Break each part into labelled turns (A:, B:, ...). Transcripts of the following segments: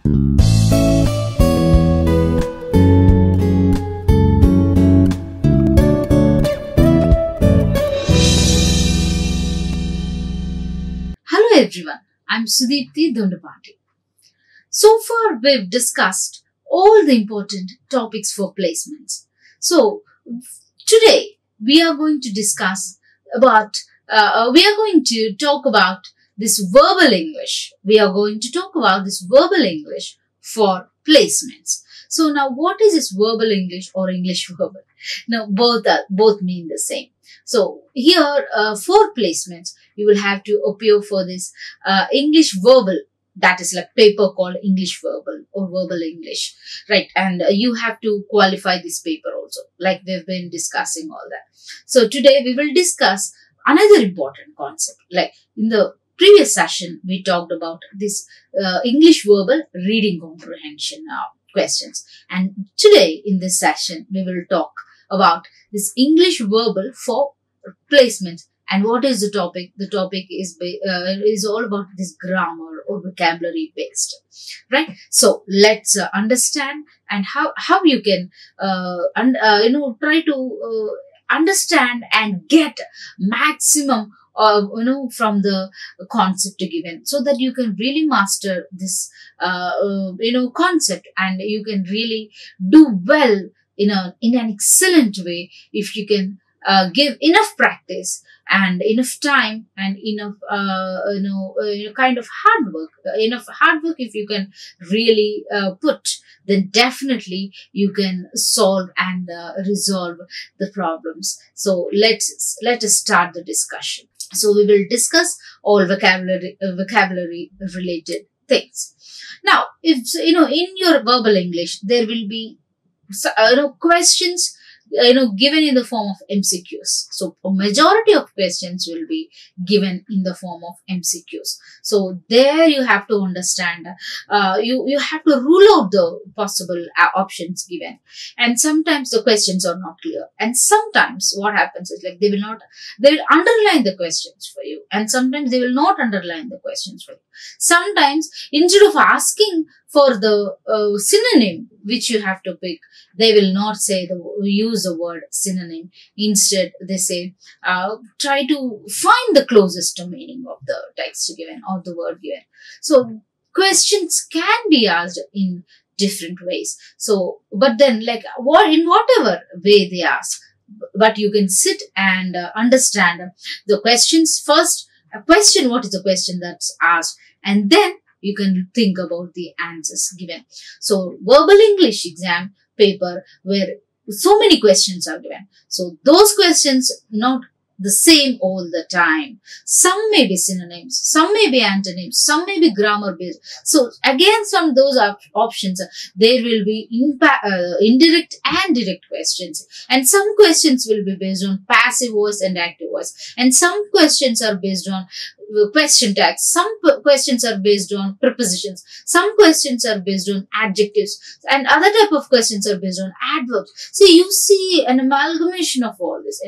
A: Hello everyone, I'm Sudeepthi Dondapati. So far we've discussed all the important topics for placements. So today we are going to discuss about, talk about this verbal English. We are going to talk about this verbal English for placements. So now what is this verbal English or English verbal? Now both mean the same. So here for placements, you will have to appear for this English verbal, that is like paper called English verbal or verbal English, right? And you have to qualify this paper also, like we've been discussing all that. So today we will discuss another important concept. Like in the previous session, we talked about this English verbal reading comprehension questions. And today in this session, we will talk about this English verbal for placement. And what is the topic? The topic is all about this grammar or vocabulary based, right? So let's understand and how you can try to understand and get maximum from the concept given, so that you can really master this concept, and you can really do well in an excellent way if you can give enough practice and enough time and enough kind of hard work. If you can really put, then definitely you can solve and resolve the problems. So let us start the discussion. So we will discuss all vocabulary related things. Now, if in your verbal English there will be questions given in the form of MCQs. So a majority of questions will be given in the form of MCQs. So there you have to understand, you have to rule out the possible options given. And sometimes the questions are not clear. And sometimes what happens is like they will underline the questions for you. And sometimes they will not underline the questions for you. Sometimes instead of asking for the synonym which you have to pick, they will not use the word synonym. Instead, they say, try to find the closest meaning of the text given or the word given. So questions can be asked in different ways. So, but then in whatever way they ask, but you can sit and understand the questions first. What is the question that's asked, and then you can think about the answers given. So verbal English exam paper where so many questions are given. So those questions not the same all the time. Some may be synonyms, some may be antonyms, some may be grammar based. So again, some of those options, there will be indirect and direct questions. And some questions will be based on passive voice and active voice. And some questions are based on question tags. Some questions are based on prepositions. Some questions are based on adjectives. And other type of questions are based on adverbs. So you see an amalgamation of all this,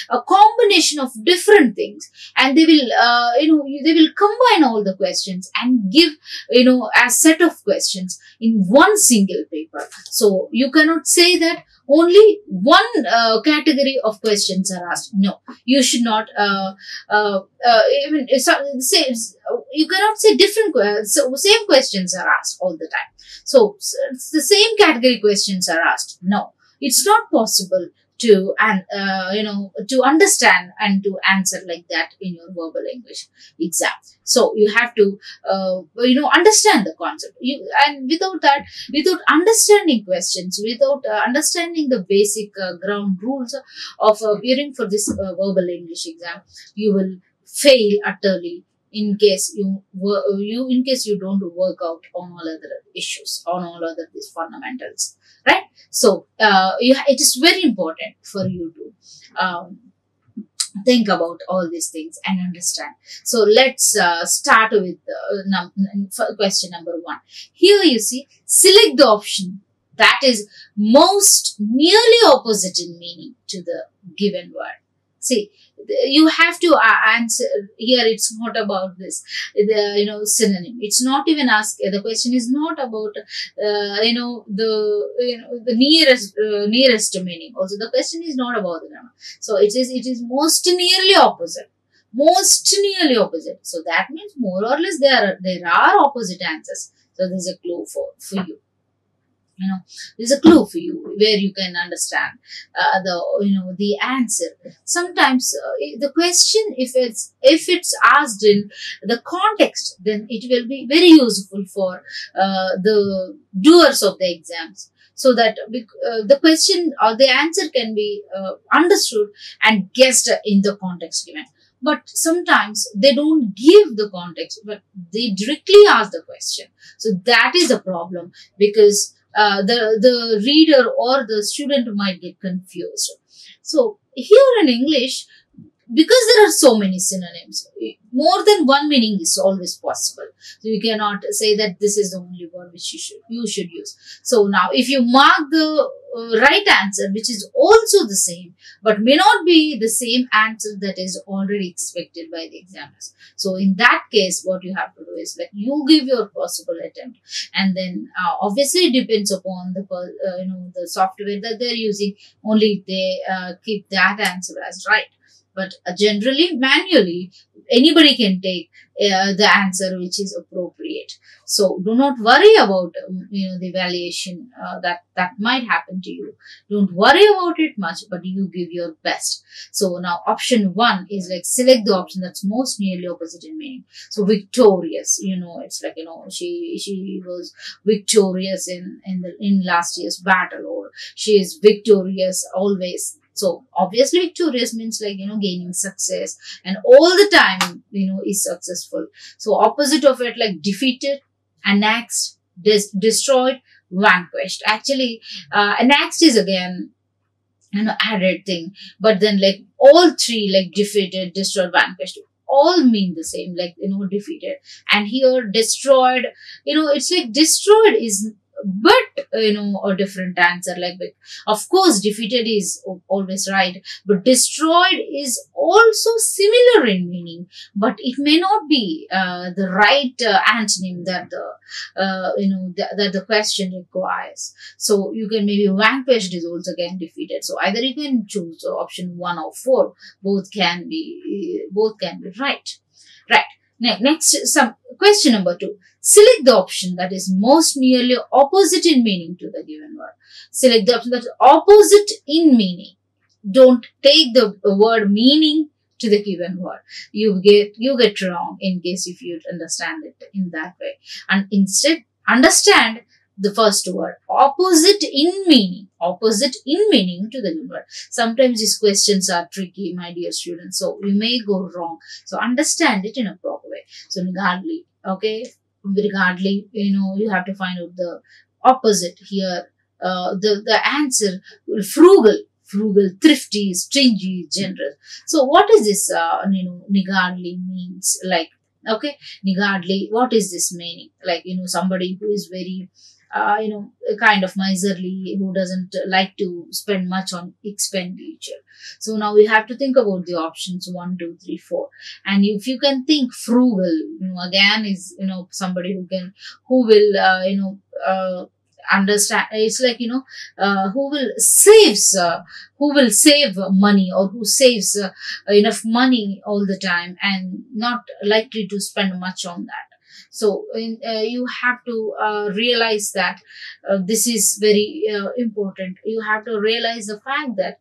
A: a combination of different things. And they will, they will combine all the questions and give, a set of questions in one single paper. So you cannot say that only one category of questions are asked. No, you should not you cannot say different same questions are asked all the time. So the same category questions are asked. No, it's not possible to to understand and to answer like that in your verbal English exam. So you have to understand the concept. And without understanding questions, without understanding the basic ground rules of appearing for this verbal English exam, you will fail utterly in case you don't work out on all other issues, on all other these fundamentals, right? So it is very important for you to think about all these things and understand. So let's start with question number 1. Here you see, select the option that is most nearly opposite in meaning to the given word. See, you have to answer here. It's not about this, synonym. It's not even asked. The question is not about, the nearest meaning. Also, the question is not about the grammar. So it is most nearly opposite. Most nearly opposite. So that means more or less there are opposite answers. So there's a clue for you. There's a clue for you where you can understand the answer. Sometimes the question, if it's asked in the context, then it will be very useful for the doers of the exams, so that the question or the answer can be understood and guessed in the context given. But sometimes they don't give the context, but they directly ask the question. So that is a problem, because the reader or the student might get confused. So here in English, because there are so many synonyms, more than one meaning is always possible. So you cannot say that this is the only word which you should use. So now, if you mark the right answer, which is also the same, but may not be the same answer that is already expected by the examiners. So in that case, what you have to do is, like, you give your possible attempt, and then obviously it depends upon the software that they're using. Only they keep that answer as right. But generally, manually, anybody can take the answer which is appropriate. So do not worry about the evaluation that might happen to you. Don't worry about it much, but you give your best. So now option 1 is like, select the option that's most nearly opposite in meaning. So victorious, it's like, she was victorious in last year's battle, or she is victorious always. So obviously victorious means, like, gaining success and all the time, is successful. So opposite of it, like defeated, annexed, destroyed, vanquished. Actually, annexed is again, added thing. But then, like, all three, like defeated, destroyed, vanquished, all mean the same, like, defeated. And here destroyed, it's like destroyed is, but a different answer. Like, of course defeated is always right, but destroyed is also similar in meaning, but it may not be the right antonym that the question requires. So you can maybe vanquished is also again defeated. So either you can choose option 1 or 4. Both can be right. Next, some question number 2. Select the option that is most nearly opposite in meaning to the given word. Select the option that is opposite in meaning. Don't take the word meaning to the given word. You get wrong in case if you understand it in that way. And instead, understand the first word, opposite in meaning to the given word. Sometimes these questions are tricky, my dear students, so you may go wrong. So understand it in a proper way. So regardless, you have to find out the opposite here. The answer, frugal, thrifty, stingy, generous. So what is this, niggardly means? Like, okay, niggardly, what is this meaning? Like, somebody who is very, kind of miserly, who doesn't like to spend much on expenditure. So now we have to think about the options 1, 2, 3, 4. And if you can think frugal, again is, somebody who will, understand. It's like, who will save money, or who saves enough money all the time and not likely to spend much on that. So you have to realize that this is very important. You have to realize the fact that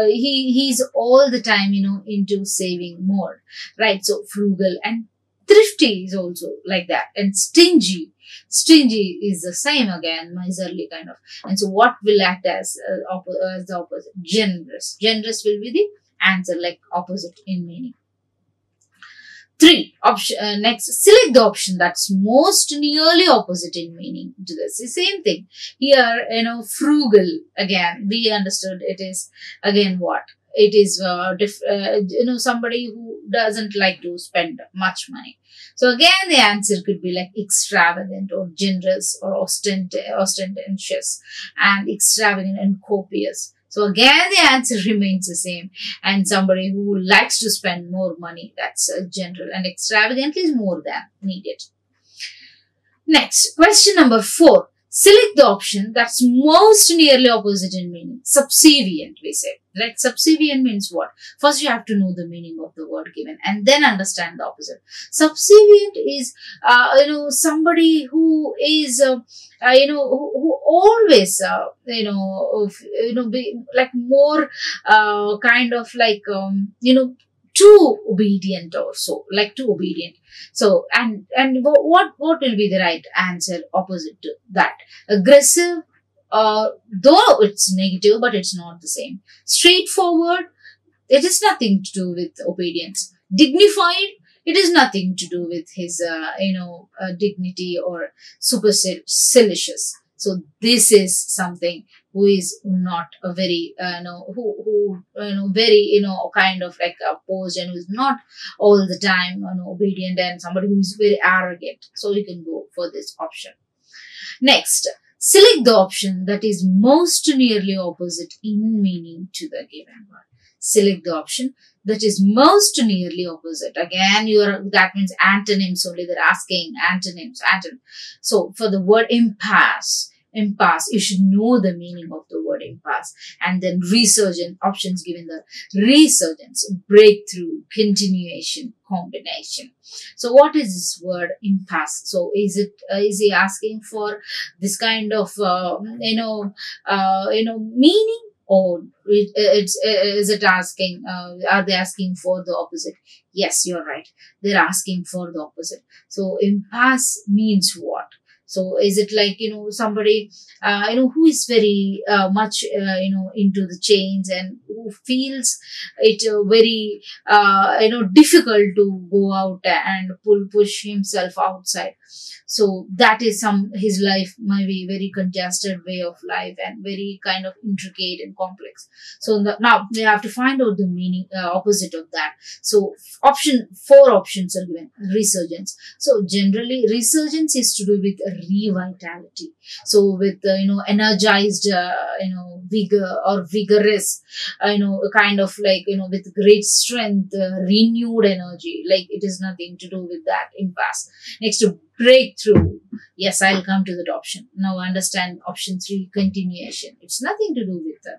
A: he's all the time, into saving more, right? So frugal, and thrifty is also like that, and stingy is the same again, miserly kind of. And so what will act as the opposite? Generous will be the answer, like opposite in meaning. 3. Next, select the option that's most nearly opposite in meaning to this. The same thing here, frugal, again we understood it is again what it is, somebody who doesn't like to spend much money. So again the answer could be like extravagant, or generous, or ostentatious, and extravagant and copious. So again, the answer remains the same. And somebody who likes to spend more money, that's general, and extravagant is more than needed. Next, question number 4. Select the option that's most nearly opposite in meaning. Subservient, we say. Right? Subservient means what? First, you have to know the meaning of the word given and then understand the opposite. Subservient is, somebody who is, who always, be like more, kind of like, too obedient or so, like too obedient. So, and what will be the right answer opposite to that? Aggressive, though it's negative, but it's not the same. Straightforward, it is nothing to do with obedience. Dignified, it is nothing to do with his, dignity or supercilious. So this is something who is not a very, very, kind of like opposed and who is not all the time, obedient, and somebody who is very arrogant. So you can go for this option. Next, select the option that is most nearly opposite in meaning to the given word. Select the option that is most nearly opposite. Again, that means antonyms only. They're asking antonyms. So for the word impasse, you should know the meaning of the word impasse. And then resurgent, options given the resurgence, breakthrough, continuation, combination. So what is this word impasse? So is he asking for this kind of, meaning? Or is it asking, are they asking for the opposite? Yes, you're right. They're asking for the opposite. So impasse means what? So is it like, somebody, who is very much, into the chains and who feels it very, difficult to go out and push himself outside. So that is his life might be very congested way of life and very kind of intricate and complex. So now we have to find out the meaning, opposite of that. So 4 options are given. Resurgence. So generally resurgence is to do with revitality. So with, energized, vigor or vigorous, kind of like, with great strength, renewed energy. Like it is nothing to do with that impasse. Next, breakthrough. Yes, I'll come to that option. Now understand option 3, continuation. It's nothing to do with the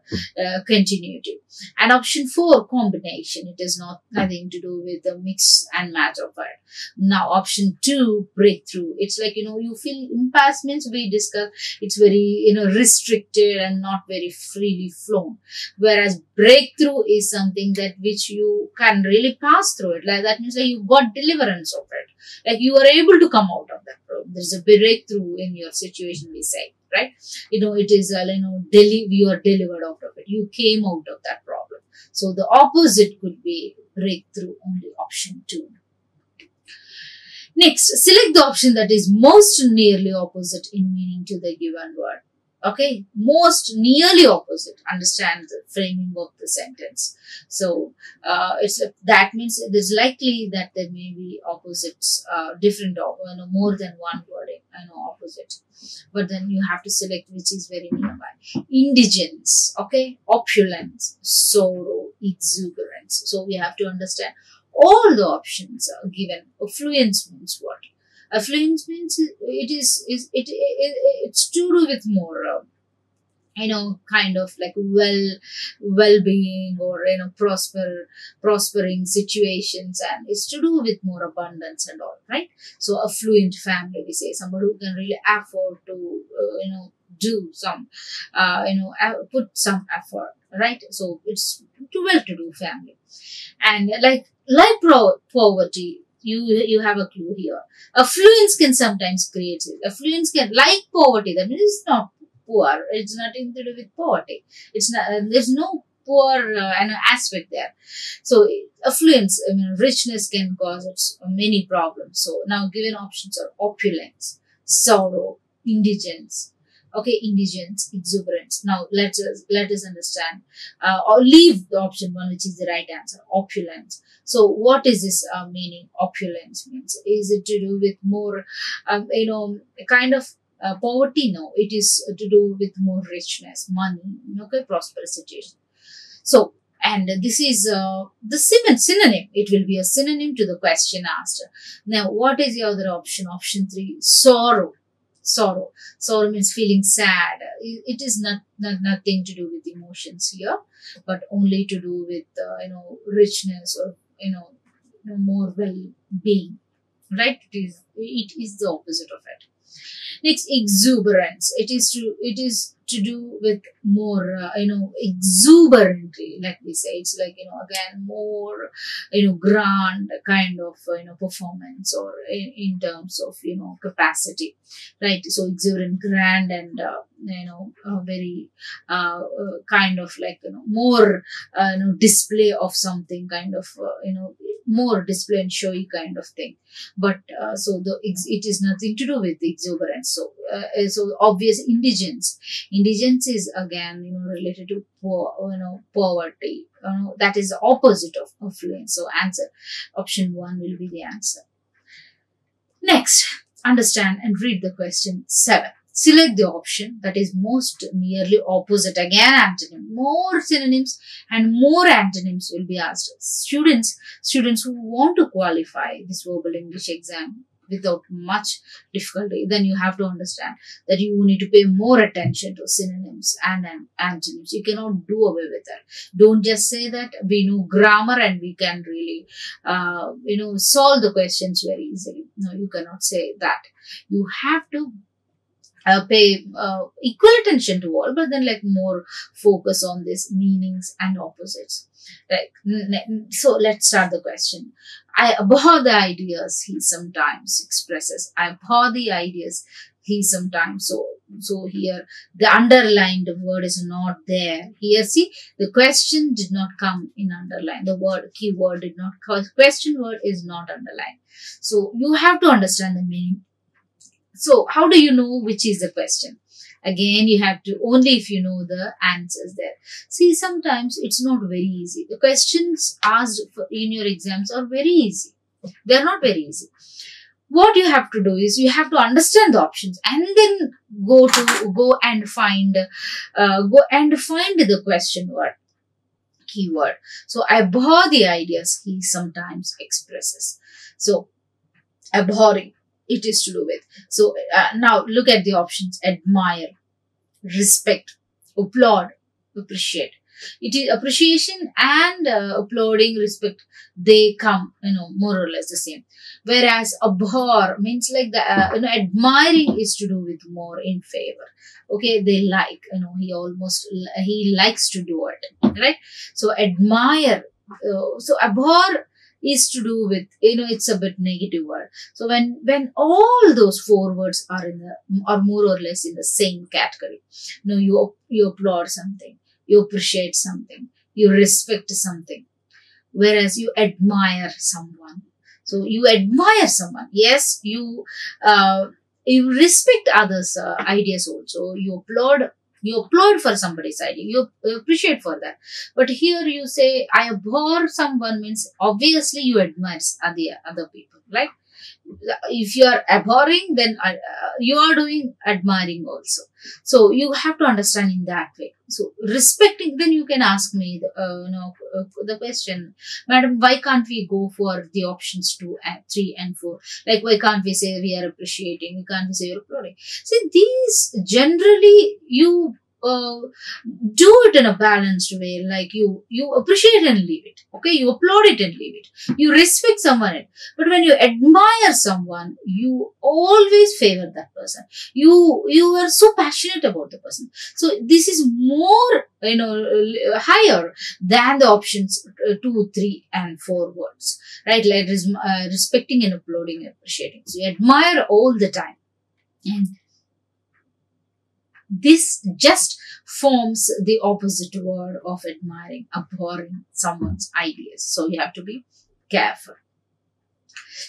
A: continuity. And option 4, combination. It is nothing to do with the mix and match of it. Now option 2, breakthrough. It's like, you feel impasse means we discuss, it's very, restricted and not very freely flown. Whereas breakthrough is something that which you can really pass through it. Like that means that you got deliverance of it. Like you are able to come out of that problem. There's a breakthrough in your situation, we say, right? It is, you are delivered out of it. You came out of that problem. So the opposite could be breakthrough, only option 2. Next, select the option that is most nearly opposite in meaning to the given word. Okay, most nearly opposite. Understand the framing of the sentence. So that means it is likely that there may be opposites, different, more than one wording, opposite. But then you have to select which is very nearby. Indigence, okay, opulence, sorrow, exuberance. So we have to understand all the options are given. Affluence means what? Affluence means it's to do with more, kind of like well-being or, prospering situations, and it's to do with more abundance and all, right? So affluent family, we say somebody who can really afford to, do some, put some effort, right? So it's too well-to-do family. And like poverty, you have a clue here. Affluence can sometimes create it. Affluence can, like poverty, that means it's not poor. It's nothing to do with poverty. It's not, there's no poor aspect there. So affluence, richness can cause many problems. So now given options are opulence, sorrow, indigence. Okay, indigence, exuberance. Now let us understand or leave the option 1, which is the right answer, opulence. So what is this meaning? Opulence means, is it to do with more, kind of Poverty, no, it is to do with more richness, money, okay, prosperous situation. So, and this is the synonym. It will be a synonym to the question asked. Now, what is the other option? Option 3, sorrow. Sorrow means feeling sad. It is nothing to do with emotions here, but only to do with richness, or more well-being. Right? It is the opposite of it. Next, exuberance. It is to do with more, exuberantly, like we say. It's like, again, more, grand kind of, performance, or in terms of, capacity, right? So exuberant, grand, and, very, kind of like, more, display of something, kind of, more display and showy kind of thing. But it is nothing to do with exuberance. So obvious indigence. Indigence is again related to poverty. That is the opposite of affluence. So answer option 1 will be the answer. Next, understand and read the question 7. Select the option that is most nearly opposite. Again, antonym. More synonyms and more antonyms will be asked. Students who want to qualify this verbal English exam without much difficulty, then you have to understand that you need to pay more attention to synonyms and antonyms. You cannot do away with that. Don't just say that we know grammar and we can really, solve the questions very easily. No, you cannot say that. You have to pay equal attention to all, but then like more focus on this meanings and opposites. Right. So let's start the question. I abhor the ideas he sometimes expresses. I abhor the ideas he sometimes. So here the underlined word is not there. Here, see, the question did not come in underline. The keyword did not come. Question word is not underlined. So you have to understand the meaning. So how do you know which is the question? Again, you have to, only if you know the answers there. See, sometimes it's not very easy. The questions asked in your exams are very easy. They're not very easy. What you have to do is you have to understand the options and then go and find the question word, keyword. So abhor the ideas he sometimes expresses. So abhorring, it is to do with. So now look at the options. Admire, respect, applaud, appreciate. It is appreciation and applauding, respect, they come, more or less the same. Whereas abhor means like the, admiring is to do with more in favor. Okay, they like, he likes to do it, right? So admire, so abhor is to do with, it's a bit negative word. So when all those 4 words are more or less in the same category, you applaud something, you appreciate something, you respect something, whereas you admire someone. So you admire someone. Yes, you respect others' ideas also. You applaud for somebody's idea. You appreciate for that. But here you say, I abhor someone means obviously you admire other people, right? If you are abhorring, then you are doing admiring also. So you have to understand in that way. So respecting, then you can ask me the question, Madam, why can't we go for the options 2 and 3 and 4? Like, why can't we say we are appreciating? We can't say you're applauding. See, these generally you do it in a balanced way, like you appreciate and leave it, okay, you applaud it and leave it, you respect someone, but when you admire someone, you always favor that person, you are so passionate about the person. So this is more higher than the options 2, 3 and 4 words, right? Like respecting and applauding and appreciating. So you admire all the time, and this just forms the opposite word of admiring, abhorring someone's ideas. So you have to be careful.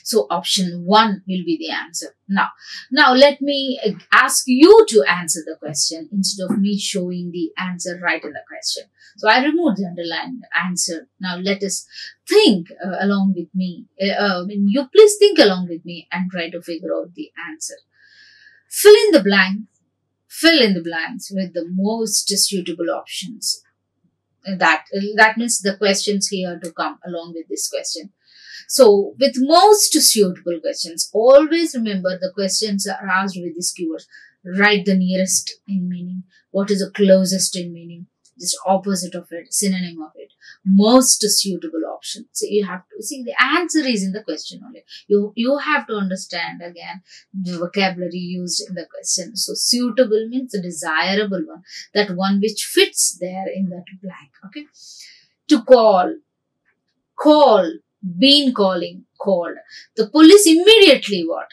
A: So option 1 will be the answer. Now let me ask you to answer the question instead of me showing the answer right in the question. So I removed the underlined answer. Now let us think along with me. You please think along with me and try to figure out the answer. Fill in the blank. Fill in the blanks with the most suitable options. That means the questions here to come along with this question. So, with most suitable questions, always remember the questions are asked with these keywords. Write the nearest in meaning. What is the closest in meaning? Just opposite of it, synonym of it. Most suitable option. So, you have to see the answer is in the question only. You have to understand again the vocabulary used in the question. So, suitable means the desirable one. That one which fits there in that blank. Okay. To call, been calling, called. The police immediately what?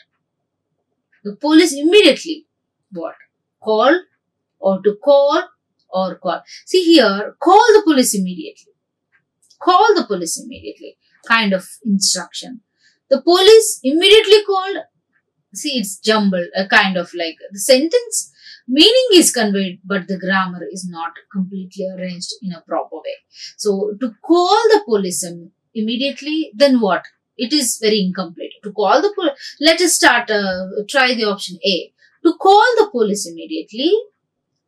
A: The police immediately what? Call or to call or call. See here, call the police immediately. Call the police immediately. Kind of instruction. The police immediately called. See, it's jumbled, kind of like the sentence meaning is conveyed, but the grammar is not completely arranged in a proper way. So, to call the police immediately, then what? It is very incomplete. To call the police, let us try the option A. To call the police immediately,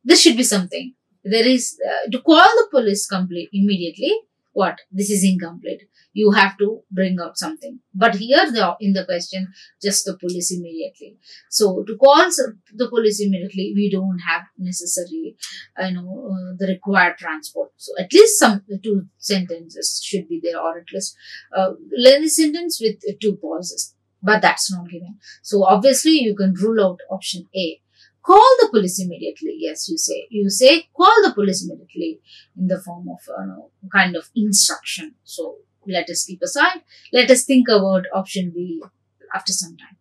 A: this should be something. There is, to call the police immediately, what? This is incomplete. You have to bring out something. But here in the question, just the police immediately. So to call the police immediately, we don't have necessarily, the required transport. So at least some 2 sentences should be there, or at least learn the sentence with 2 pauses. But that's not given. So obviously you can rule out option A. Call the police immediately. Yes, you say call the police immediately in the form of kind of instruction. So let us keep aside. Let us think about option B after some time.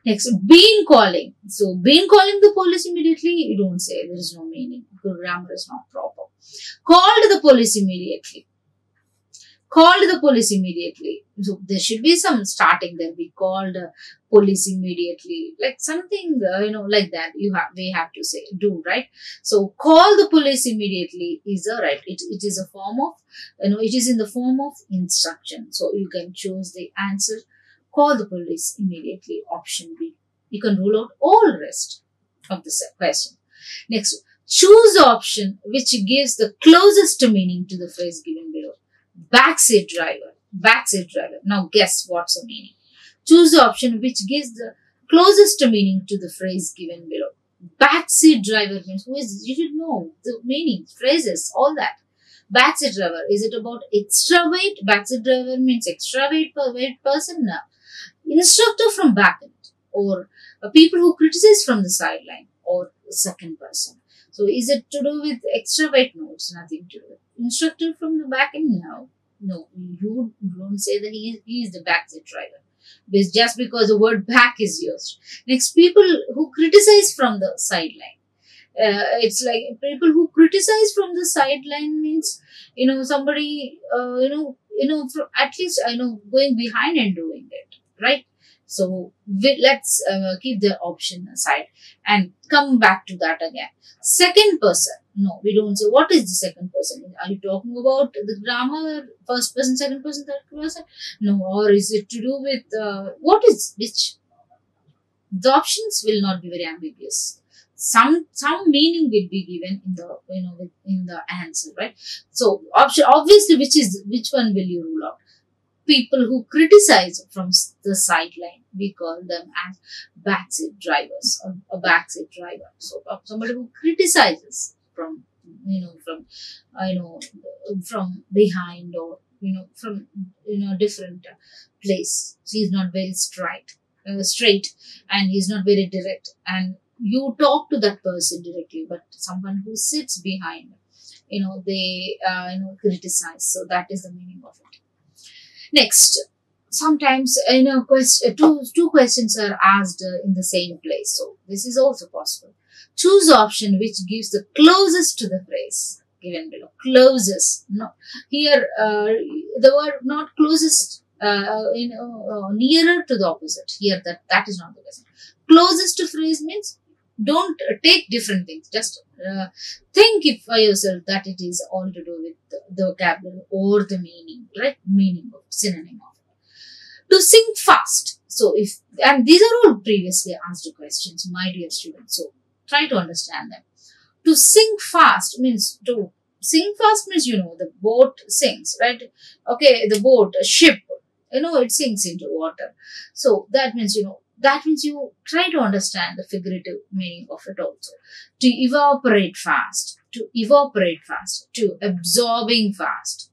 A: Next, been calling. So been calling the police immediately. You don't say, there is no meaning. The grammar is not proper. Called the police immediately. Called the police immediately. So there should be some starting there. We called police immediately, like something like that. We have to say right. So call the police immediately is right. It is a form of it is in the form of instruction. So you can choose the answer. Call the police immediately. Option B. You can rule out all the rest of the question. Next, choose the option which gives the closest meaning to the phrase given below. Backseat driver. Backseat driver. Now guess what's the meaning. Choose the option which gives the closest meaning to the phrase given below. Backseat driver means who is this? You should know the meaning, phrases, all that. Backseat driver. Is it about extra weight? Backseat driver means extra weight person. Now, instructor from backend, or people who criticize from the sideline, or second person. So is it to do with extra weight? No, it's nothing to do with. Instructor from the back end? No, you don't say that he is the backseat driver. Just because the word back is used. Next, people who criticize from the sideline. It's like people who criticize from the sideline means, somebody, at least, going behind and doing it, right? So let's keep the option aside and come back to that again. Second person. No, we don't say what is the second person. Are you talking about the grammar, first person, second person, third person? No, or is it to do with what is which? The options will not be very ambiguous. Some meaning will be given in the in the answer, right? So obviously which one will you rule out? People who criticize from the sideline, we call them as backseat drivers or a backseat driver. So somebody who criticizes from behind, or from a different place. So he's not very straight, and he's not very direct. And you talk to that person directly, but someone who sits behind, they criticize. So that is the meaning of it. Next, sometimes two questions are asked in the same place, so this is also possible. Choose the option which gives the closest to the phrase given below. Closest, no. Here the word not closest, nearer to the opposite. Here that is not the question. Closest to phrase means don't take different things. Just think for yourself that it is all to do with the vocabulary or the meaning, right? Meaning of synonym of it. To sink fast. So and these are all previously asked questions, my dear students. So try to understand them. To sink fast means the boat sinks, right? Okay, the boat, a ship, it sinks into water. So that means, you try to understand the figurative meaning of it also. To evaporate fast, to absorbing fast.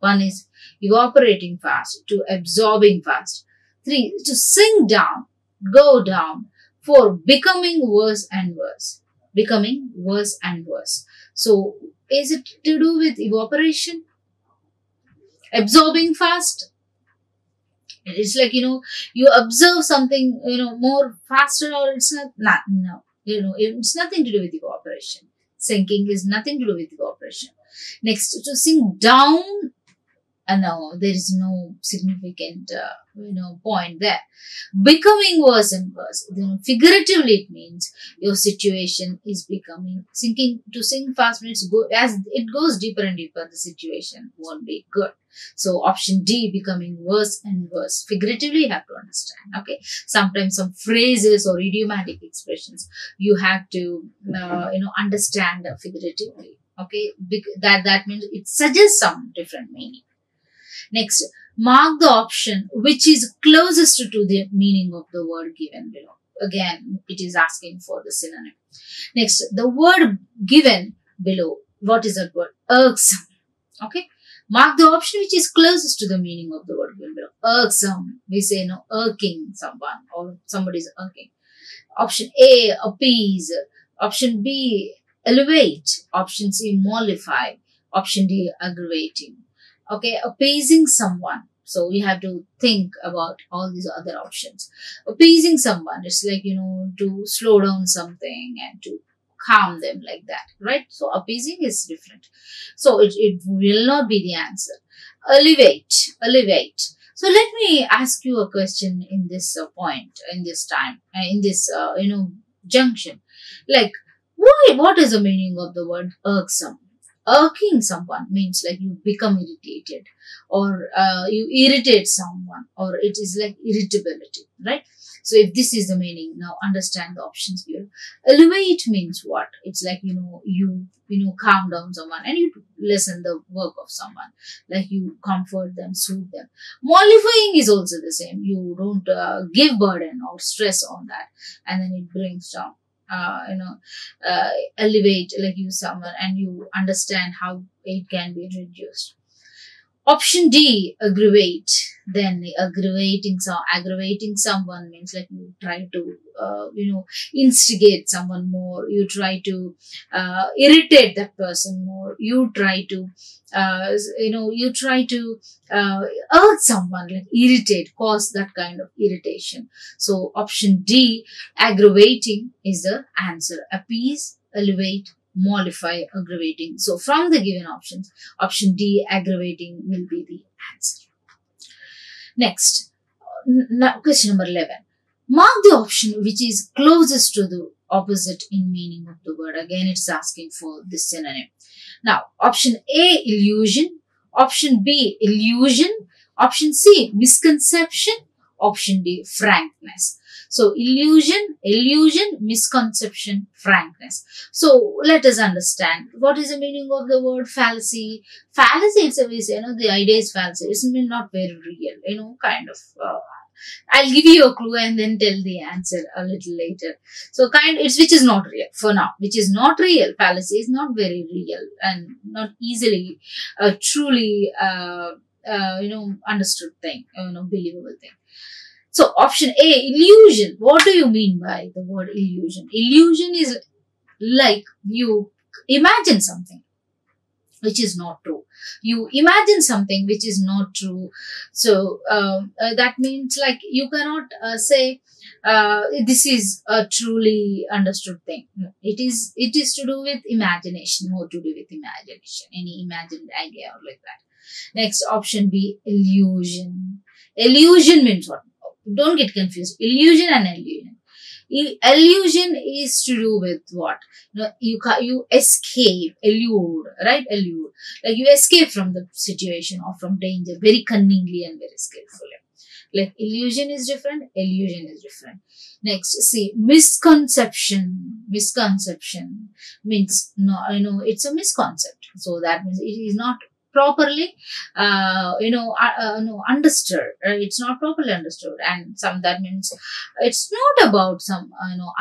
A: One is evaporating fast, to absorbing fast. 3, to sink down, go down. 4, becoming worse and worse. Becoming worse and worse. So, is it to do with evaporation? Absorbing fast? It's like, you observe something, more faster, or it's not, no. It's nothing to do with evaporation. Sinking is nothing to do with evaporation. Next, to sink down, no, there is no significant, point there. Becoming worse and worse. Figuratively, it means your situation is becoming, to sink fast means as it goes deeper and deeper, the situation won't be good. So option D, becoming worse and worse. Figuratively, you have to understand. Okay. Sometimes some phrases or idiomatic expressions you have to, understand figuratively. Okay. That means it suggests some different meaning. Next, mark the option which is closest to the meaning of the word given below. Again, it is asking for the synonym. Next, the word given below. What is that word? Irksome. Okay. Mark the option which is closest to the meaning of the word given below. Irksome. We say, irking someone, or somebody is irking. Option A, appease. Option B, elevate. Option C, mollify. Option D, aggravating. Okay, appeasing someone. So you have to think about all these other options. Appeasing someone, it's like, to slow down something and to calm them, like that, right? So appeasing is different. So it will not be the answer. Elevate. So let me ask you a question in this point, in this time, in this, junction. Like, what is the meaning of the word irksome? Irking someone means like you become irritated, or you irritate someone, or it is like irritability, right? So if this is the meaning, now understand the options here. Elevate means what? It's like, you calm down someone and you lessen the work of someone, like you comfort them, soothe them. Mollifying is also the same. You don't give burden or stress on that, and then it brings down. Elevate, like you someone and you understand how it can be reduced. Option D, aggravate. Then aggravating someone means like you try to, instigate someone more. You try to irritate that person more. You try to, hurt someone, like irritate, cause that kind of irritation. So option D, aggravating is the answer. Appease, elevate, mollify, aggravating. So from the given options, option D, aggravating, will be the answer. Next, question number 11. Mark the option which is closest to the opposite in meaning of the word. Again, it's asking for this synonym. Now, option A, illusion. Option B, illusion. Option C, misconception. Option D, frankness. So, illusion, misconception, frankness. So, let us understand what is the meaning of the word fallacy. Fallacy itself is, the idea is fallacy. It's not very real, kind of. I'll give you a clue and then tell the answer a little later. So, which is not real for now. Which is not real. Fallacy is not very real and not easily, truly, understood thing, believable thing. So, option A, illusion. What do you mean by the word illusion? Illusion is like you imagine something which is not true. You imagine something which is not true. So, that means like you cannot say this is a truly understood thing. No, it is to do with imagination, more to do with imagination, any imagined idea or like that. Next, option B, illusion. Illusion means what? Don't get confused. Illusion and illusion. Illusion is to do with what? You escape, elude, right? Elude. Like you escape from the situation or from danger very cunningly and very skillfully. Like illusion is different, illusion is different. Next, see, misconception. Misconception means, no, it's a misconcept. So that means it is not properly, understood. It's not properly understood, and that means it's not about some,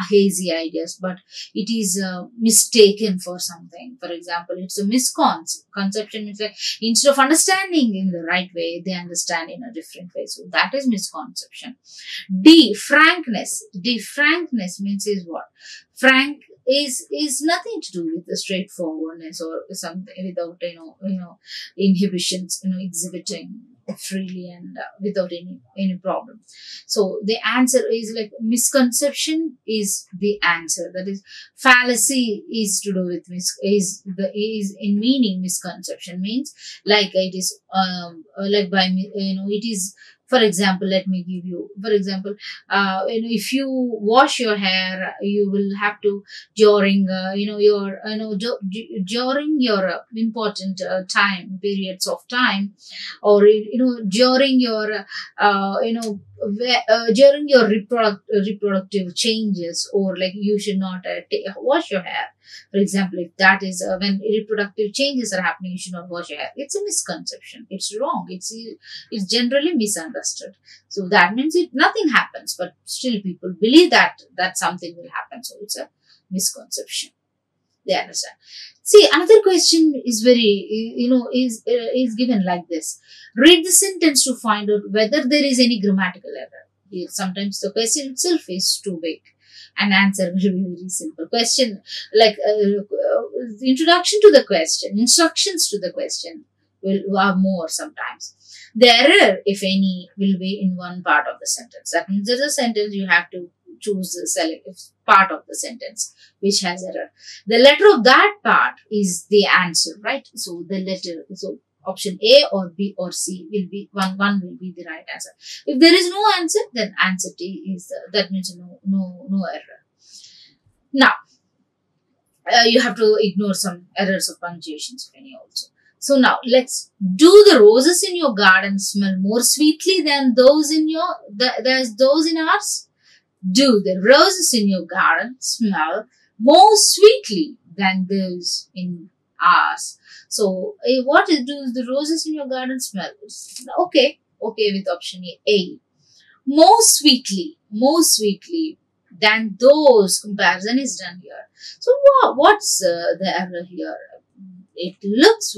A: hazy ideas, but it is mistaken for something. For example, it's a misconception means like instead of understanding in the right way, they understand in a different way. So that is misconception. D, frankness. D, frankness means is what? Frank is nothing to do with the straightforwardness or something without inhibitions, exhibiting freely and without any problem. So the answer is like misconception is the answer. That is, fallacy is to do with is in meaning. Misconception means like it is like by it is. For example, let me give you, for example, if you wash your hair, you will have to, during, during your important periods of time, or, during your, during your reproductive changes, or like you should not wash your hair. For example, if that is when reproductive changes are happening, you should not wash your hair. It's a misconception. It's wrong. It's generally misunderstood. So that means nothing happens, but still people believe that something will happen. So it's a misconception. They understand. See, another question is very, is given like this. Read the sentence to find out whether there is any grammatical error. Here, sometimes the question itself is too big. An answer will be very simple. Question, like introduction to the question, instructions to the question will have more sometimes. The error, if any, will be in one part of the sentence. That means there's a sentence, you have to choose the selective part of the sentence which has error. The letter of that part is the answer, right? So the letter, so option A or B or C will be one will be the right answer. If there is no answer, then answer D is that means no error. Now you have to ignore some errors of punctuations if any also. So now let's do the roses in your garden smell more sweetly than those in those in ours? Do the roses in your garden smell more sweetly than those in ours? So, what do the roses in your garden smell? Okay with option A. More sweetly than those. Comparison is done here. So, what's the error here? It looks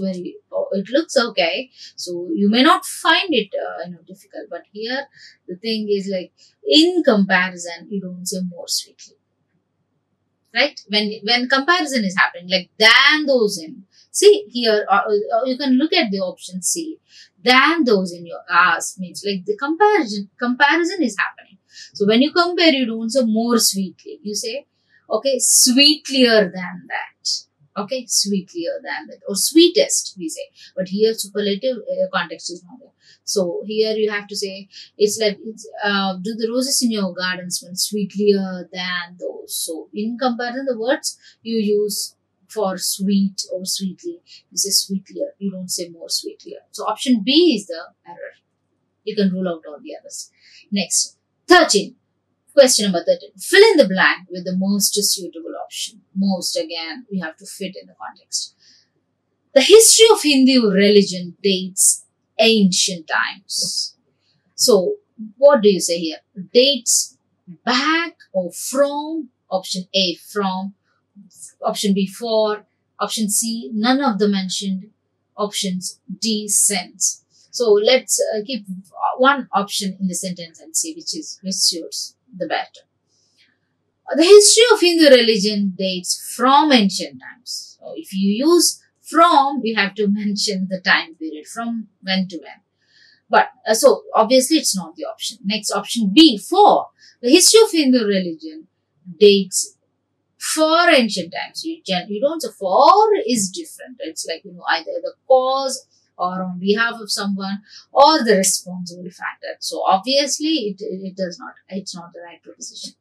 A: okay. So, you may not find it, difficult. But here, the thing is like, in comparison, you don't say more sweetly. Right? When comparison is happening, like than those in. See here, you can look at the option C. Than those in your ours means like the comparison is happening. So when you compare, you don't say more sweetly. You say, okay, sweetlier than that. Okay, sweetlier than that, or sweetest we say. But here superlative context is not there. So here you have to say, it's like, do the roses in your garden smell sweetlier than those? So in comparison, the words you use for sweet or sweetly, you say sweetlier. You don't say more sweetlier. So option B is the error. You can rule out all the others. Next, 13. Question number 13. Fill in the blank with the most suitable option. Most, again, we have to fit in the context. The history of Hindu religion dates ancient times. So, what do you say here? Dates back or from? Option A, from. Option B, for. Option C, none of the mentioned. Options D, since. So, let's keep one option in the sentence and see which suits the better. The history of Hindu religion dates from ancient times. So, if you use from, you have to mention the time period, from when to when. But, so, obviously, it's not the option. Next, option B, for. The history of Hindu religion dates for ancient times. You don't say for is different. It's like, either the cause or on behalf of someone or the responsible factor. So, obviously, it does not. It's not the right preposition.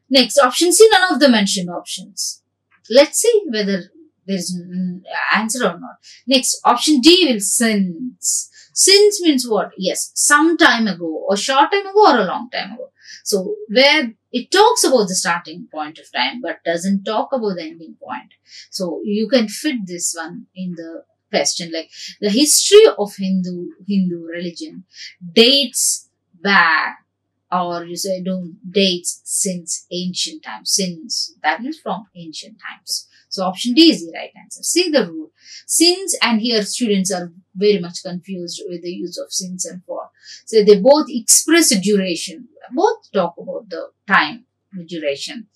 A: Next, option C, none of the mentioned options. Let's see whether there is an answer or not. Next, option D will since. Since means what? Yes, some time ago, or short time ago, or a long time ago. So where it talks about the starting point of time, but doesn't talk about the ending point. So you can fit this one in the question, like the history of Hindu religion dates back, or you say don't dates since ancient times. Since, that means from ancient times. So option D is the right answer. See the rule. Since, and here students are very much confused with the use of since and for. So they both express a duration. Both talk about the time duration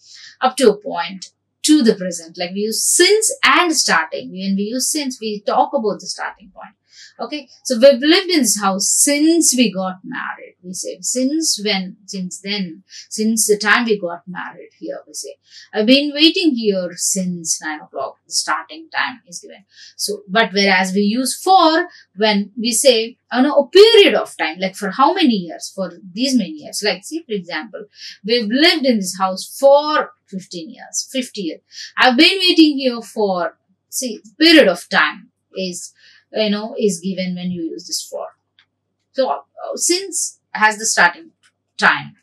A: up to a point to the present. Like we use since and starting. When we use since, we talk about the starting point. Okay, so we've lived in this house since we got married. We say since when, since then, since the time we got married. Here we say I've been waiting here since 9 o'clock. The starting time is given. So, but whereas we use for when we say a period of time, like for how many years, for these many years. Like see, for example, we've lived in this house for 15 years, 50 years. I've been waiting here for, see, period of time is given when you use this for. So since has the starting time.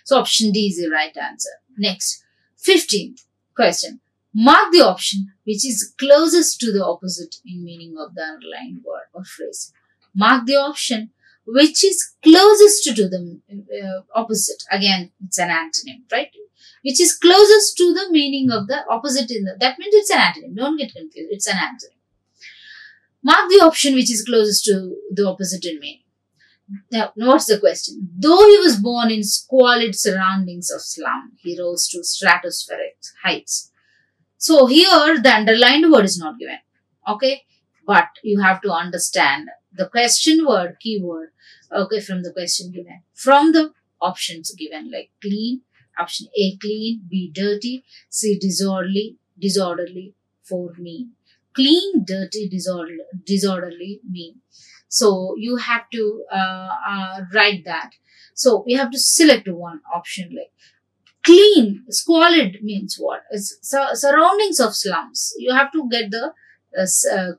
A: So option D is the right answer. Next, 15th question. Mark the option which is closest to the opposite in meaning of the underlined word or phrase. Mark the option which is closest to the opposite. Again, it's an antonym, right? Which is closest to the meaning of the opposite that means it's an antonym. Don't get confused. It's an antonym. Mark the option which is closest to the opposite in meaning. Now, what's the question? Though he was born in squalid surroundings of slum, he rose to stratospheric heights. So here, the underlined word is not given. Okay? But you have to understand the question word, keyword, okay, from the question given. From the options given, like clean, option A, clean, B, dirty, C, disorderly, 4, mean. Clean, dirty, disorderly, mean. So you have to write that. So we have to select one option, like clean. Squalid means what? It's surroundings of slums. You have to get the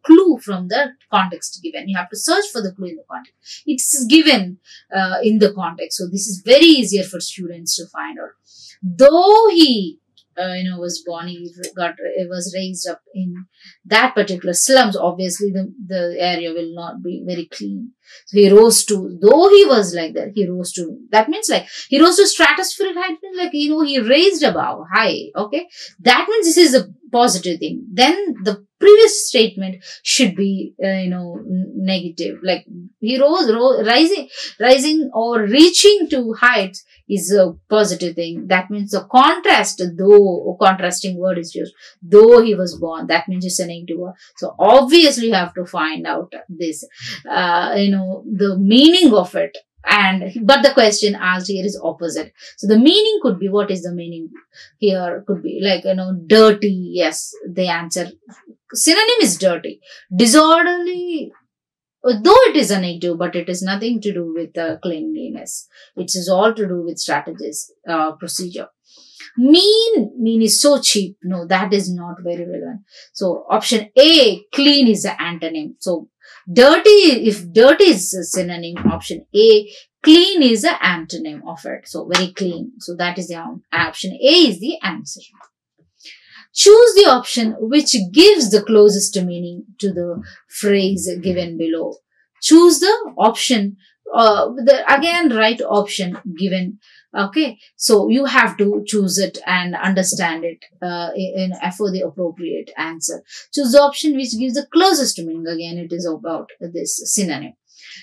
A: clue from the context given. You have to search for the clue in the context. It's given in the context. So this is very easier for students to find out. Though he was born, he was raised up in that particular slums. Obviously, the area will not be very clean. So he rose to, though he was like that, he rose to, that means like, he rose to stratospheric height, means like, he raised above, high, okay? That means this is a positive thing. Then the previous statement should be, negative. Like, he rising or reaching to heights is a positive thing. That means the contrast, though, contrasting word is used. Though he was born, that means it's a negative word. So obviously you have to find out this, the meaning of it. But the question asked here is opposite. So the meaning could be, what is the meaning here? Could be like, dirty. Yes, the answer. Synonym is dirty. Disorderly, though it is a negative, but it is nothing to do with cleanliness. It is all to do with strategies, procedure. Mean is so cheap. No, that is not very relevant. So option A, clean, is the antonym. So dirty, if dirty is a synonym, option A, clean is the antonym of it. So very clean. So that is the option A is the answer. Choose the option which gives the closest meaning to the phrase given below. Choose the option, again, right option given. Okay, so you have to choose it and understand it for the appropriate answer. Choose the option which gives the closest meaning. Again, it is about this synonym.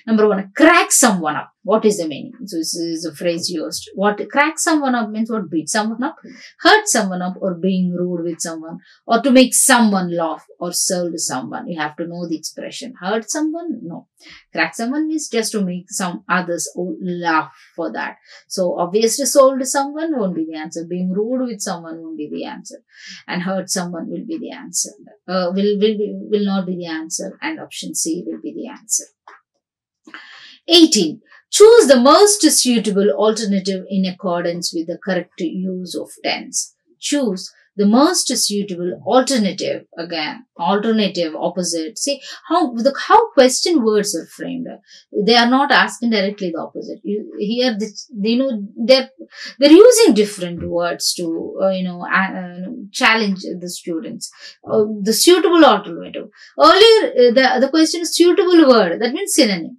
A: Number 1, crack someone up. What is the meaning? So this is a phrase used. What crack someone up means what? Beat someone up, hurt someone up, or being rude with someone, or to make someone laugh or serve someone. You have to know the expression. Hurt someone? No. Crack someone means just to make some others laugh for that. So obviously sold someone won't be the answer. Being rude with someone won't be the answer. And hurt someone will be the answer. Will not be the answer. And option C will be the answer. 18. Choose the most suitable alternative in accordance with the correct use of tense. Choose the most suitable alternative, again, alternative, opposite. See how question words are framed. They are not asking directly the opposite. Here, they're using different words to, challenge the students. The suitable alternative. Earlier, the question is suitable word. That means synonym.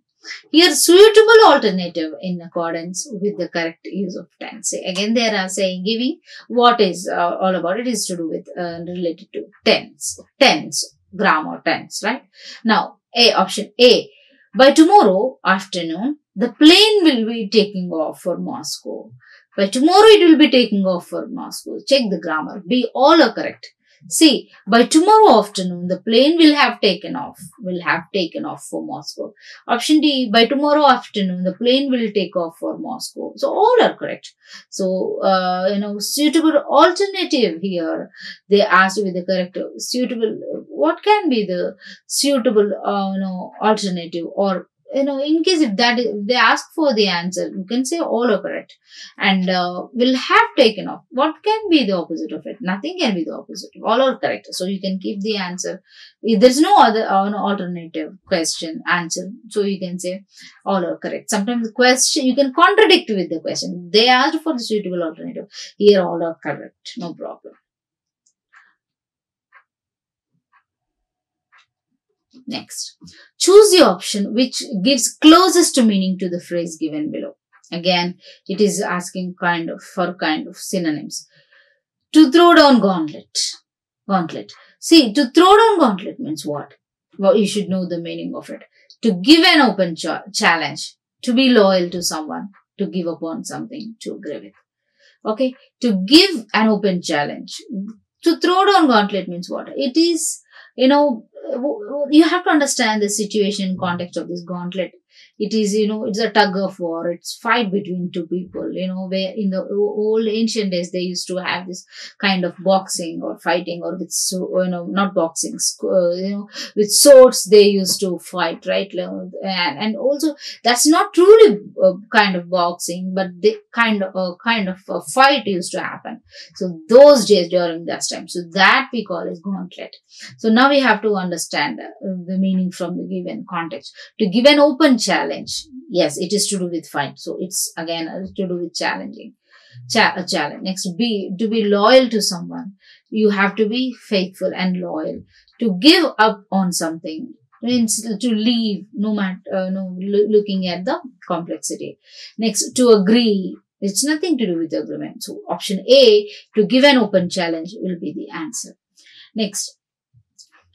A: Here, suitable alternative in accordance with the correct use of tense. Again, they are saying, giving what is all about it is to do with related to tense, grammar, tense, right? Now, option A. By tomorrow afternoon, the plane will be taking off for Moscow. By tomorrow, it will be taking off for Moscow. Check the grammar. B. All are correct. See, by tomorrow afternoon, the plane will have taken off for Moscow. Option D, by tomorrow afternoon, the plane will take off for Moscow. So, all are correct. So, suitable alternative here, they asked with the correct suitable, what can be the suitable, alternative, or in case if they ask for the answer, you can say all are correct and will have taken off. What can be the opposite of it? Nothing can be the opposite. All are correct. So you can keep the answer. If there's no other alternative question answer, so you can say all are correct. Sometimes the question you can contradict with the question. They asked for the suitable alternative. Here all are correct. No problem. Next, choose the option which gives closest meaning to the phrase given below. Again, it is asking for synonyms. To throw down gauntlet. See, to throw down gauntlet means what? Well, you should know the meaning of it. To give an open challenge. To be loyal to someone. To give up on something. To agree with. Okay, to give an open challenge. To throw down gauntlet means what? It is, you have to understand the situation, context of this gauntlet. It is, it's a tug of war. It's fight between two people, where in the old ancient days, they used to have this kind of boxing or fighting or with, not boxing, with swords they used to fight, right? And also that's not truly a kind of boxing, but the kind of a fight used to happen. So those days during that time, so that we call as gauntlet. So now we have to understand the meaning from the given context. To give an open challenge. Yes, it is to do with fight. So it's again to do with challenging. A challenge. Next, B, to be loyal to someone. You have to be faithful and loyal. To give up on something means to leave, no matter, looking at the complexity. Next, to agree. It's nothing to do with agreement. So option A, to give an open challenge will be the answer. Next,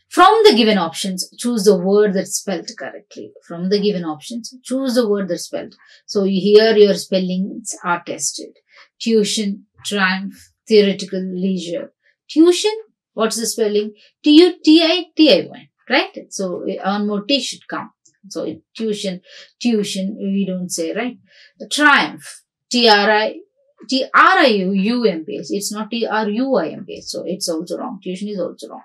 A: from the given options, choose the word that's spelled correctly. From the given options, choose the word that's spelled. So here your spellings are tested. Tuition, triumph, theoretical, leisure. Tuition, what's the spelling? T-U-T-I-T-I-Y, right? So one more T should come. So tuition, we don't say, right? The triumph, T-R-I-U-M-P-H. It's not T-R-U-I-M-P-H. So it's also wrong. Tuition is also wrong.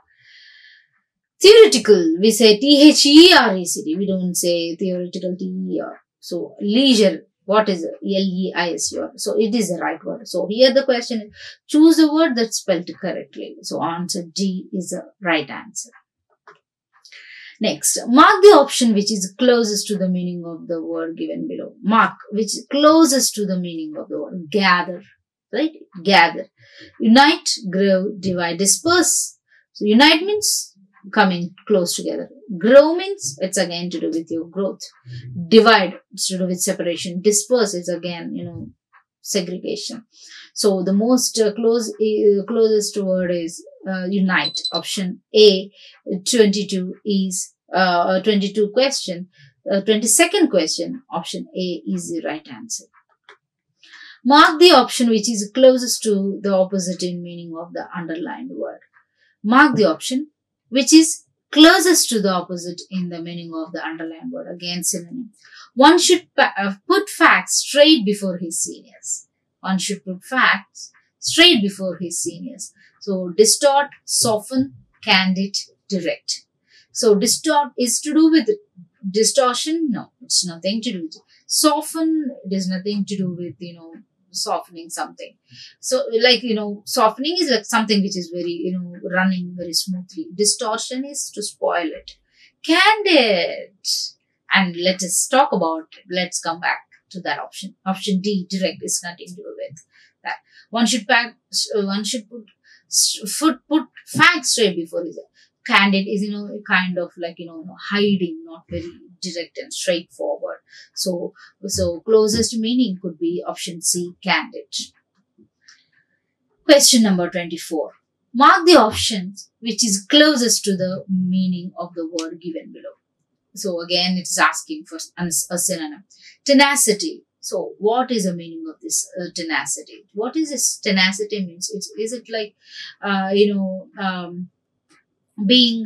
A: Theoretical, we say T-H-E-R-E-C-D. We don't say theoretical T-E-R. So leisure, what is it? L-E-I-S-U-R. So it is the right word. So here the question is, choose a word that's spelled correctly. So answer D is the right answer. Next, mark the option which is closest to the meaning of the word given below. Mark which is closest to the meaning of the word. Gather, right? Gather. Unite, grow, divide, disperse. So unite means coming close together. Grow means it's again to do with your growth. Divide, it's to do with separation. Disperse is again, segregation. So the most closest word is unite. Option A, 22 is 22 question. 22nd question, option A is the right answer. Mark the option which is closest to the opposite in meaning of the underlined word. Mark the option which is closest to the opposite in the meaning of the underlined word. Again, synonym. One should put facts straight before his seniors. One should put facts straight before his seniors. So, distort, soften, candid, direct. So, distort is to do with distortion. No, it's nothing to do with it. Soften, it is nothing to do with, softening something. So like, softening is like something which is very, running very smoothly. Distortion is to spoil it. Candid. And let us talk about it. Let's come back to that option. Option D, direct, is nothing to do with that. One should put facts straight before his. Candid is, kind of like, hiding, not very direct and straightforward. So closest meaning could be option C, candid. Question number 24. Mark the options which is closest to the meaning of the word given below. So again, it is asking for a synonym. Tenacity. So what is the meaning of this tenacity? What is this tenacity means? Is it like, being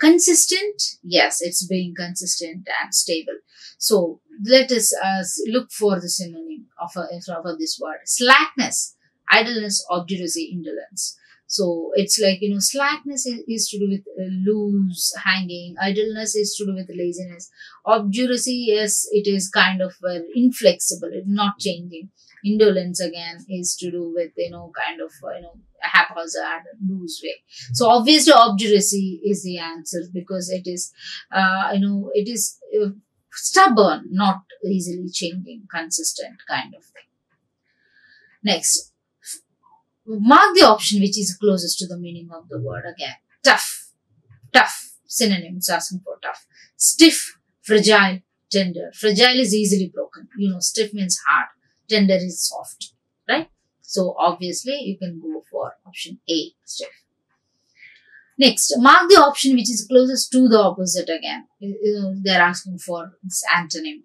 A: consistent? Yes, it's being consistent and stable. So let us look for the synonym of this word. Slackness, idleness, obduracy, indolence. So it's like, slackness is to do with loose hanging. Idleness is to do with laziness. Obduracy, yes, it is kind of inflexible, it's not changing. Indolence again is to do with, kind of, a haphazard, loose way. So obviously obduracy is the answer because it is, it is stubborn, not easily changing, consistent kind of thing. Next. Mark the option which is closest to the meaning of the word again. Tough. Tough. Synonyms asking for tough. Stiff, fragile, tender. Fragile is easily broken. Stiff means hard. Tender is soft. Right? So obviously you can go for option A, stiff. Next, mark the option which is closest to the opposite again. They're asking for this antonym.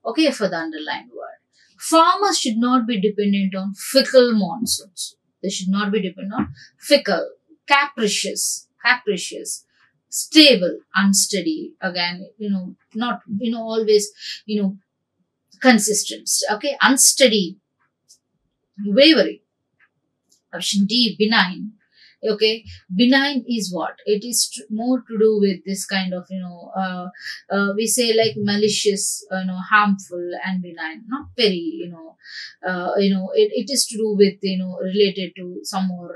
A: Okay, for the underlined word. Farmers should not be dependent on fickle monsoons. They should not be dependent on fickle, capricious, stable, unsteady. Again, not, always, consistent. Okay, unsteady, wavering. Option D, benign. Okay, benign is what? It is more to do with this kind of, we say like malicious, harmful and benign. Not very, it is to do with, related to some more,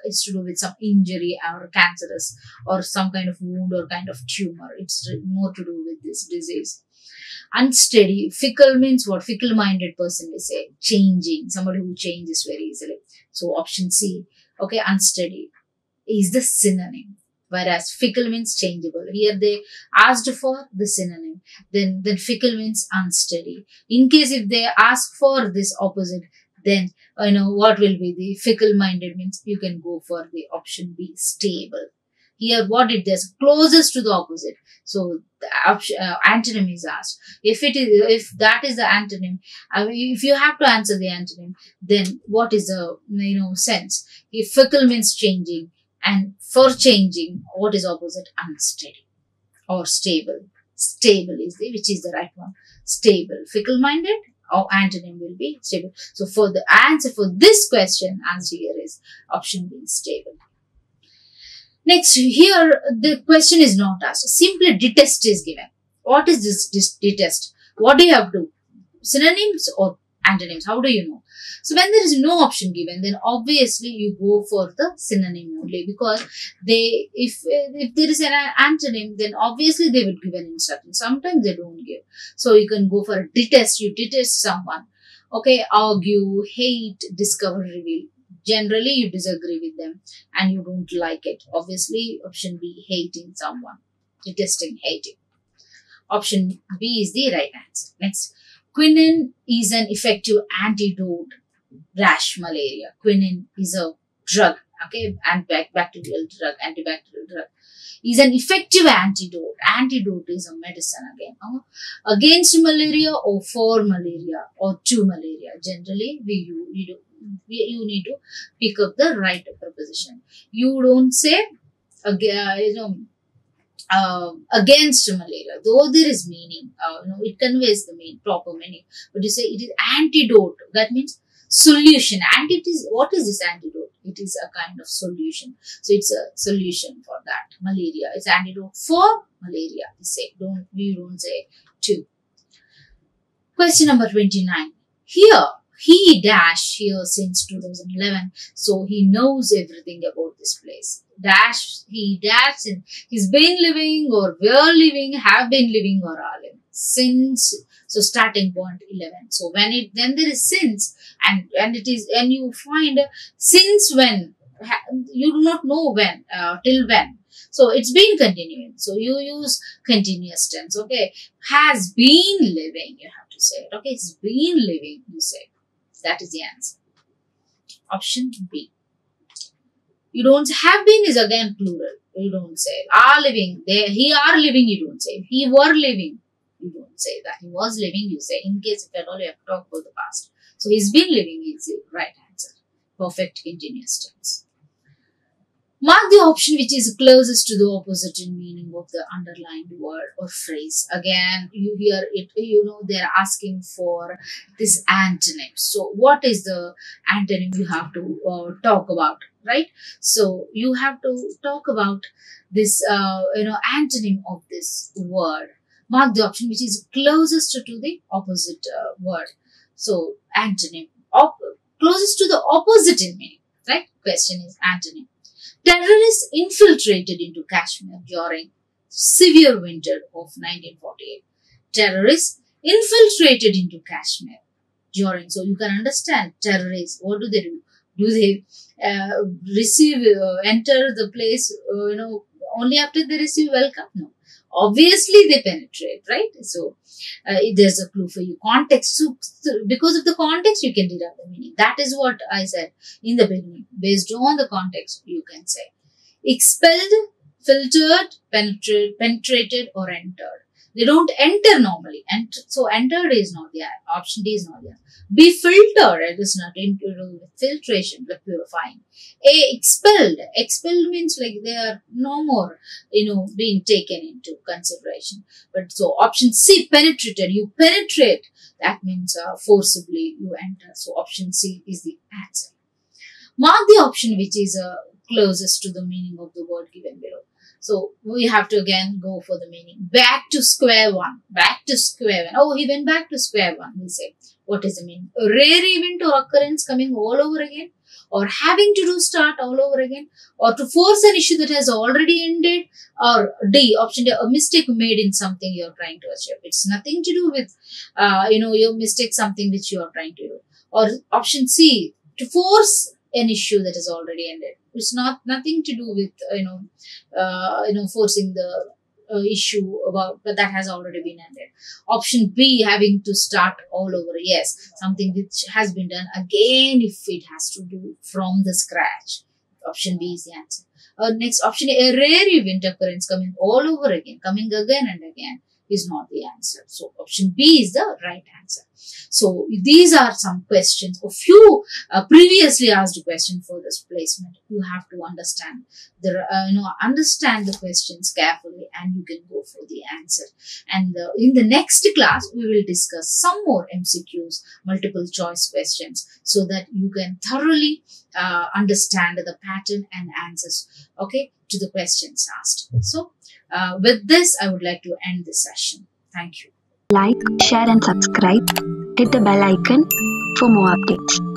A: it's to do with some injury or cancerous or some kind of wound or kind of tumor. It's more to do with this disease. Unsteady. Fickle means what? Fickle-minded person, we say. Changing. Somebody who changes very easily. So option C. Okay, unsteady is the synonym. Whereas fickle means changeable. Here they asked for the synonym. Then fickle means unsteady. In case if they ask for this opposite, then what will be the fickle-minded means you can go for the option B, stable. Here what it does, closest to the opposite. So the antonym is asked. If that is the antonym, if you have to answer the antonym, then what is the sense? If fickle means changing, and for changing, what is opposite? Unsteady or stable. Stable is which is the right one. Stable. Fickle-minded, or antonym will be stable. So for the answer for this question, answer here is option B, stable. Next, here the question is not asked. Simply detest is given. What is this detest? What do you have to do? Synonyms or antonyms? How do you know? So when there is no option given, then obviously you go for the synonym only, because if there is an antonym, then obviously they would give an instruction. Sometimes they don't give. So you can go for a detest. You detest someone. Okay, argue, hate, discover, reveal. Generally, you disagree with them and you don't like it. Obviously, option B, hating someone. Detesting, hating. Option B is the right answer. Next, quinine is an effective antidote rash, malaria. Quinine is a drug, okay, antibacterial drug, is an effective antidote. Antidote is a medicine again, against malaria or for malaria or to malaria. Generally, you need to pick up the right preposition. You don't say against malaria, though there is meaning. It conveys the proper meaning. But you say it is antidote. That means solution. What is this antidote? It is a kind of solution. So it's a solution for that. Malaria. It's antidote for malaria. We don't say to. Question number 29. Here he dash here since 2011, so he knows everything about this place. He dash in, he's been living or were living, have been living or are living since. So starting point 11. So then there is since, and it is, and you find since when, you do not know when, till when. So it's been continuing. So you use continuous tense. Okay. Has been living, you have to say it. Okay. It's been living, you say. That is the answer. Option B. You don't, have been is again plural. You don't say are living. He are living, you don't say. He were living, you don't say that. He was living, you say. In case if at all you have to talk about the past. So he's been living is the right answer. Perfect continuous tense. Mark the option which is closest to the opposite in meaning of the underlined word or phrase. Again, you hear it, they're asking for this antonym. So what is the antonym you have to talk about, right? So you have to talk about this, antonym of this word. Mark the option which is closest to the opposite word. So antonym, closest to the opposite in meaning, right? Question is antonym. Terrorists infiltrated into Kashmir during severe winter of 1948. Terrorists infiltrated into Kashmir during, so you can understand terrorists, what do they do? Do they enter the place, only after they receive welcome? No. Obviously, they penetrate, right? So, there's a clue for you. Context. So, because of the context, you can derive the meaning. That is what I said in the beginning. Based on the context, you can say. Expelled, filtered, penetrated, or entered. They don't enter normally. And so, entered is not the option. D is not the answer. Be filtered. It is not into filtration, but purifying. A, expelled. Expelled means like they are no more, being taken into consideration. But so option C, penetrated. You penetrate. That means forcibly you enter. So option C is the answer. Mark the option which is closest to the meaning of the word given below. So we have to again go for the meaning. Back to square one. Back to square one. Oh, he went back to square one. We say. What is the meaning? A rare event or occurrence coming all over again, or having to do start all over again, or to force an issue that has already ended, or D, option D, a mistake made in something you're trying to achieve. It's nothing to do with, your mistake, something which you are trying to do. Or option C, to force an issue that has already ended. It's nothing to do with, forcing the issue but that has already been ended. Option B, having to start all over. Yes, something which has been done again if it has to do from the scratch. Option B is the answer. Next option, a rare event occurrence coming all over again, coming again and again is not the answer. So option B is the right answer. So these are some questions, a few previously asked questions for this placement. You have to understand understand the questions carefully, and you can go for the answer. And in the next class, we will discuss some more MCQs, multiple choice questions, so that you can thoroughly understand the pattern and answers, okay, to the questions asked. So with this, I would like to end this session. Thank you.
B: Like, share and subscribe. Hit the bell icon for more updates.